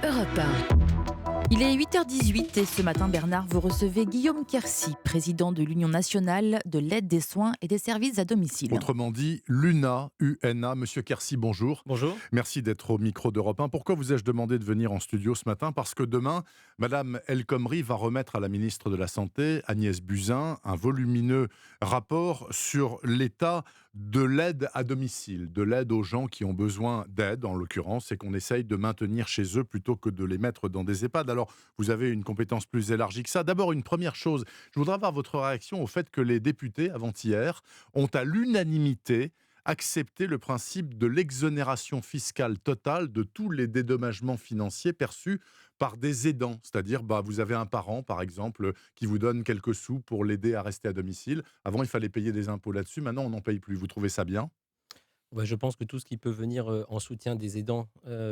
Europe 1. Il est 8h18 et ce matin, Bernard, vous recevez Guillaume Quercy, président de l'Union nationale de l'aide des soins et des services à domicile. Autrement dit, l'UNA, UNA. Monsieur Quercy, bonjour. Bonjour. Merci d'être au micro d'Europe 1. Pourquoi vous ai-je demandé de venir en studio ce matin ? Parce que demain, Madame El Khomri va remettre à la ministre de la Santé, Agnès Buzyn, un volumineux rapport sur l'état de l'aide à domicile, de l'aide aux gens qui ont besoin d'aide, en l'occurrence, et qu'on essaye de maintenir chez eux plutôt que de les mettre dans des EHPAD. Alors, vous avez une compétence plus élargie que ça. D'abord, une première chose, je voudrais avoir votre réaction au fait que les députés, avant-hier, ont à l'unanimité accepté le principe de l'exonération fiscale totale de tous les dédommagements financiers perçus par des aidants. C'est-à-dire, vous avez un parent, par exemple, qui vous donne quelques sous pour l'aider à rester à domicile. Avant, il fallait payer des impôts là-dessus. Maintenant, on n'en paye plus. Vous trouvez ça bien ? Ouais, je pense que tout ce qui peut venir en soutien des aidants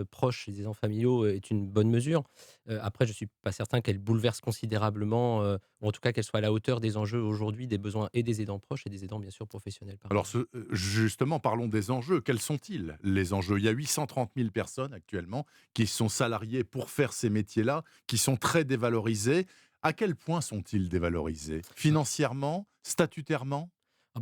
proches, des aidants familiaux, est une bonne mesure. Après, je ne suis pas certain qu'elle bouleverse considérablement, ou en tout cas qu'elle soit à la hauteur des enjeux aujourd'hui, des besoins et des aidants proches et des aidants bien sûr professionnels. Par Alors, ailleurs. justement, parlons des enjeux. Quels sont-ils, les enjeux ? Il y a 830 000 personnes actuellement qui sont salariées pour faire ces métiers-là, qui sont très dévalorisés. À quel point sont-ils dévalorisés ? Financièrement ? Statutairement ?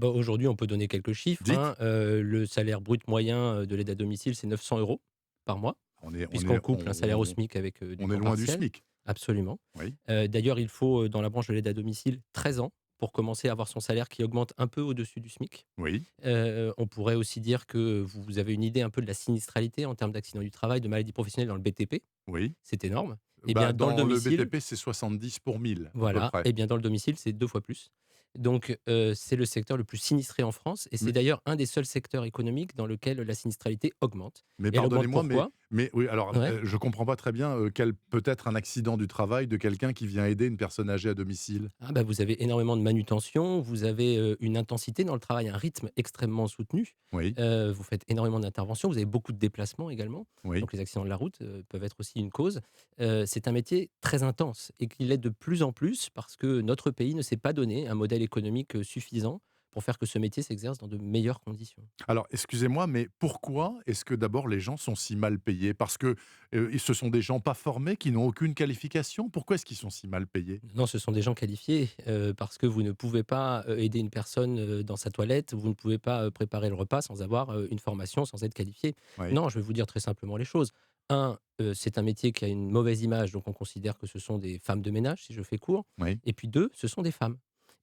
Aujourd'hui, on peut donner quelques chiffres. Dites. Le salaire brut moyen de l'aide à domicile, c'est 900 euros par mois, On est, on puisqu'on est, couple un salaire au SMIC avec du on est temps loin du partiel. SMIC. Absolument. Oui. D'ailleurs, il faut, dans la branche de l'aide à domicile, 13 ans pour commencer à avoir son salaire qui augmente un peu au-dessus du SMIC. Oui. On pourrait aussi dire que vous avez une idée un peu de la sinistralité en termes d'accidents du travail, de maladies professionnelles dans le BTP. Oui. C'est énorme. Eh bien, dans le Dans le domicile, BTP, c'est 70 pour 1000, à peu voilà. près. Eh bien, dans le domicile, c'est 2 fois plus. Donc, c'est le secteur le plus sinistré en France et c'est Mais, d'ailleurs un des seuls secteurs économiques dans lequel la sinistralité augmente. mais Et elle augmente pardonnez-moi, pourquoi? mais oui, alors Ouais. je comprends pas très bien quel peut être un accident du travail de quelqu'un qui vient aider une personne âgée à domicile. Vous avez énormément de manutention, vous avez une intensité dans le travail, un rythme extrêmement soutenu. Oui, Vous faites énormément d'interventions, vous avez beaucoup de déplacements également. oui. Donc les accidents de la route peuvent être aussi une cause. C'est un métier très intense et qui l'est de plus en plus parce que notre pays ne s'est pas donné un modèle économique suffisant pour faire que ce métier s'exerce dans de meilleures conditions. Alors, excusez-moi, mais pourquoi est-ce que d'abord les gens sont si mal payés ? Parce que ce sont des gens pas formés, qui n'ont aucune qualification ? Pourquoi est-ce qu'ils sont si mal payés ? Non, ce sont des gens qualifiés parce que vous ne pouvez pas aider une personne dans sa toilette, vous ne pouvez pas préparer le repas sans avoir une formation, sans être qualifié. Oui, Non, je vais vous dire très simplement les choses. Un, c'est un métier qui a une mauvaise image, donc on considère que ce sont des femmes de ménage, si je fais court. oui. Et puis deux, ce sont des femmes.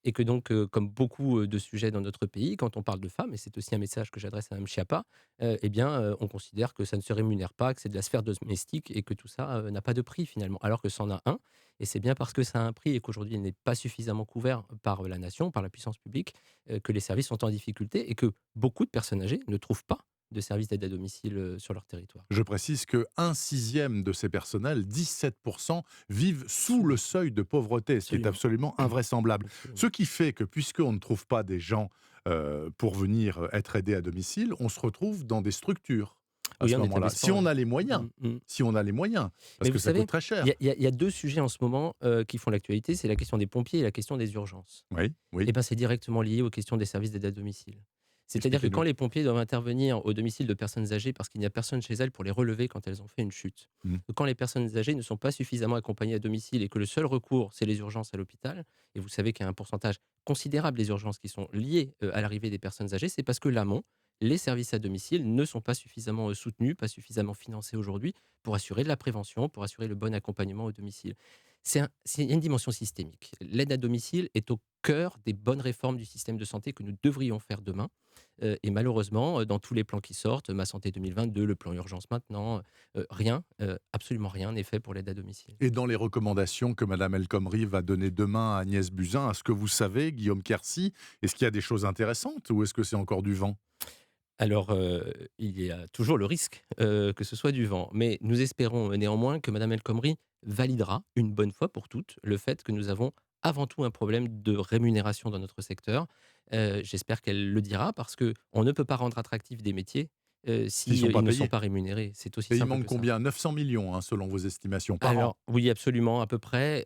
Et que donc, comme beaucoup de sujets dans notre pays, quand on parle de femmes, et c'est aussi un message que j'adresse à Mme Schiappa, on considère que ça ne se rémunère pas, que c'est de la sphère domestique et que tout ça n'a pas de prix finalement, alors que c'en a un. Et c'est bien parce que ça a un prix et qu'aujourd'hui il n'est pas suffisamment couvert par la nation, par la puissance publique, que les services sont en difficulté et que beaucoup de personnes âgées ne trouvent pas de services d'aide à domicile sur leur territoire. Je précise que 1/6 de ces personnels, 17%, vivent sous le seuil de pauvreté, ce qui est Absolument. absolument invraisemblable. Absolument. Ce qui fait que, puisqu'on ne trouve pas des gens pour venir être aidés à domicile, on se retrouve dans des structures à Oui, ce en moment-là. Si établissement. on a les moyens, si on a les moyens, parce Mais que vous ça savez, coûte très il cher. y a, il y a- il y a deux sujets en ce moment qui font l'actualité, c'est la question des pompiers et la question des urgences. Oui, oui, Eh ben, c'est directement lié aux questions des services d'aide à domicile. C'est-à-dire que quand expliquez-nous. les pompiers doivent intervenir au domicile de personnes âgées parce qu'il n'y a personne chez elles pour les relever quand elles ont fait une chute, Hmm. quand les personnes âgées ne sont pas suffisamment accompagnées à domicile et que le seul recours, c'est les urgences à l'hôpital, et vous savez qu'il y a un pourcentage considérable des urgences qui sont liées à l'arrivée des personnes âgées, c'est parce que l'amont, les services à domicile ne sont pas suffisamment soutenus, pas suffisamment financés aujourd'hui pour assurer de la prévention, pour assurer le bon accompagnement au domicile. Il y a une dimension systémique. L'aide à domicile est au cœur des bonnes réformes du système de santé que nous devrions faire demain. Et malheureusement, dans tous les plans qui sortent, Ma Santé 2022, le plan urgence maintenant, rien, absolument rien n'est fait pour l'aide à domicile. Et dans les recommandations que Mme El Khomri va donner demain à Agnès Buzyn, est-ce que vous savez, Guillaume Quercy, est-ce qu'il y a des choses intéressantes ou est-ce que c'est encore du vent ? Alors, il y a toujours le risque que ce soit du vent, mais nous espérons néanmoins que Mme El Khomri validera une bonne fois pour toutes le fait que nous avons avant tout un problème de rémunération dans notre secteur. J'espère qu'elle le dira parce qu'on ne peut pas rendre attractifs des métiers S'ils ne si sont pas ils ne sont payés. pas rémunérés. C'est aussi Et il simple manque que ça. combien ? 900 millions, hein, selon vos estimations, par an. Alors oui, absolument, à peu près.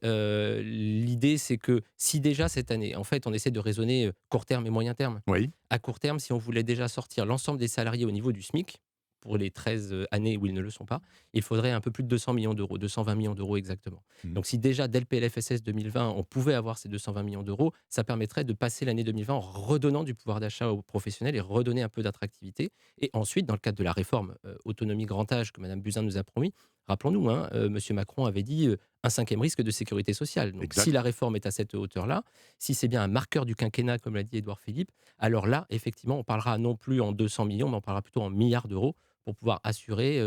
L'idée, c'est que si déjà cette année, en fait, on essaie de raisonner court terme et moyen terme. Oui, À court terme, si on voulait déjà sortir l'ensemble des salariés au niveau du SMIC, pour les 13 années où ils ne le sont pas, il faudrait un peu plus de 200 millions d'euros, 220 millions d'euros exactement. Mmh. Donc si déjà dès le PLFSS 2020, on pouvait avoir ces 220 millions d'euros, ça permettrait de passer l'année 2020 en redonnant du pouvoir d'achat aux professionnels et redonner un peu d'attractivité. Et ensuite, dans le cadre de la réforme autonomie grand âge que Mme Buzyn nous a promis, rappelons-nous, hein, M. Macron avait dit un cinquième risque de sécurité sociale. Donc si Exact. la réforme est à cette hauteur-là, si c'est bien un marqueur du quinquennat, comme l'a dit Édouard Philippe, alors là, effectivement, on parlera non plus en 200 millions, mais on parlera plutôt en milliards d'euros pour pouvoir assurer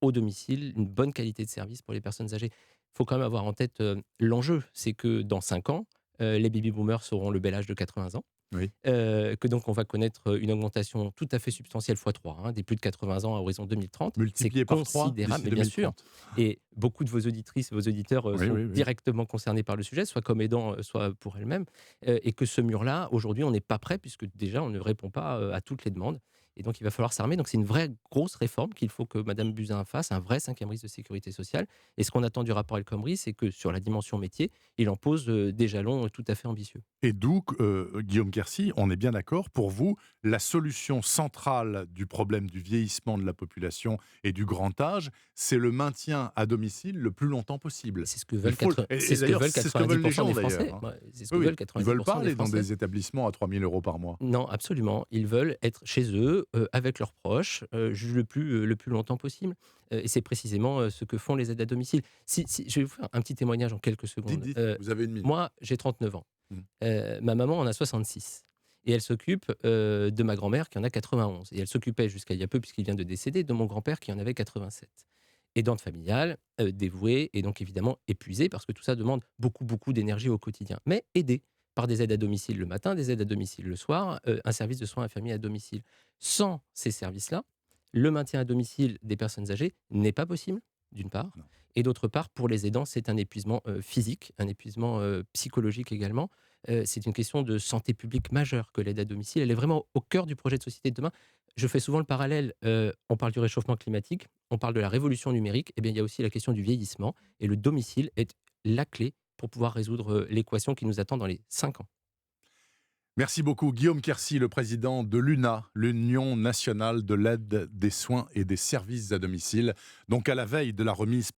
au domicile une bonne qualité de service pour les personnes âgées. Il faut quand même avoir en tête l'enjeu, c'est que dans 5 ans, les baby-boomers auront le bel âge de 80 ans, Oui. que donc on va connaître une augmentation tout à fait substantielle fois 3, hein, des plus de 80 ans à horizon 2030. C'est Multiplié par 3 considérable, d'ici mais bien sûr. 2030. Et beaucoup de vos auditrices, vos auditeurs Oui, sont oui, oui. directement concernés par le sujet, soit comme aidants, soit pour elles-mêmes. Et que ce mur-là, aujourd'hui, on n'est pas prêt, puisque déjà, on ne répond pas à toutes les demandes. Et donc, il va falloir s'armer. Donc, c'est une vraie grosse réforme qu'il faut que Mme Buzyn fasse, un vrai cinquième risque de sécurité sociale. Et ce qu'on attend du rapport El Khomri, c'est que sur la dimension métier, il en pose des jalons tout à fait ambitieux. Et d'où, Guillaume Quercy, on est bien d'accord, pour vous, la solution centrale du problème du vieillissement de la population et du grand âge, c'est le maintien à domicile le plus longtemps possible. C'est ce que Il veulent, faut le et d'ailleurs, c'est ce que veulent les 90% gens, des d'ailleurs, Français. hein. Ouais, c'est ce que Oui, oui. veulent Ils veulent pas 90% des aller dans Français. des établissements à 3 000 € par mois. Non, absolument. Ils veulent être chez eux, avec leurs proches, le plus longtemps possible. Et c'est précisément ce que font les aides à domicile. Je vais vous faire un petit témoignage en quelques Dites, secondes. dites, vous avez 1 minute. Moi, j'ai 39 ans. Mmh. Ma maman en a 66. Et elle s'occupe de ma grand-mère qui en a 91. Et elle s'occupait jusqu'à il y a peu, puisqu'il vient de décéder, de mon grand-père qui en avait 87. Aidante familiale, dévouée et donc évidemment épuisée parce que tout ça demande beaucoup, beaucoup d'énergie au quotidien. Mais aidée par des aides à domicile le matin, des aides à domicile le soir, un service de soins infirmiers à domicile. Sans ces services-là, le maintien à domicile des personnes âgées n'est pas possible, d'une part. Non. Et d'autre part, pour les aidants, c'est un épuisement physique, un épuisement psychologique également. C'est une question de santé publique majeure que l'aide à domicile. Elle est vraiment au cœur du projet de société de demain. Je fais souvent le parallèle, on parle du réchauffement climatique, on parle de la révolution numérique, et bien il y a aussi la question du vieillissement, et le domicile est la clé pour pouvoir résoudre l'équation qui nous attend dans les 5 ans. Merci beaucoup. Guillaume Quercy, le président de l'UNA, l'Union nationale de l'aide, des soins et des services à domicile. Donc à la veille de la remise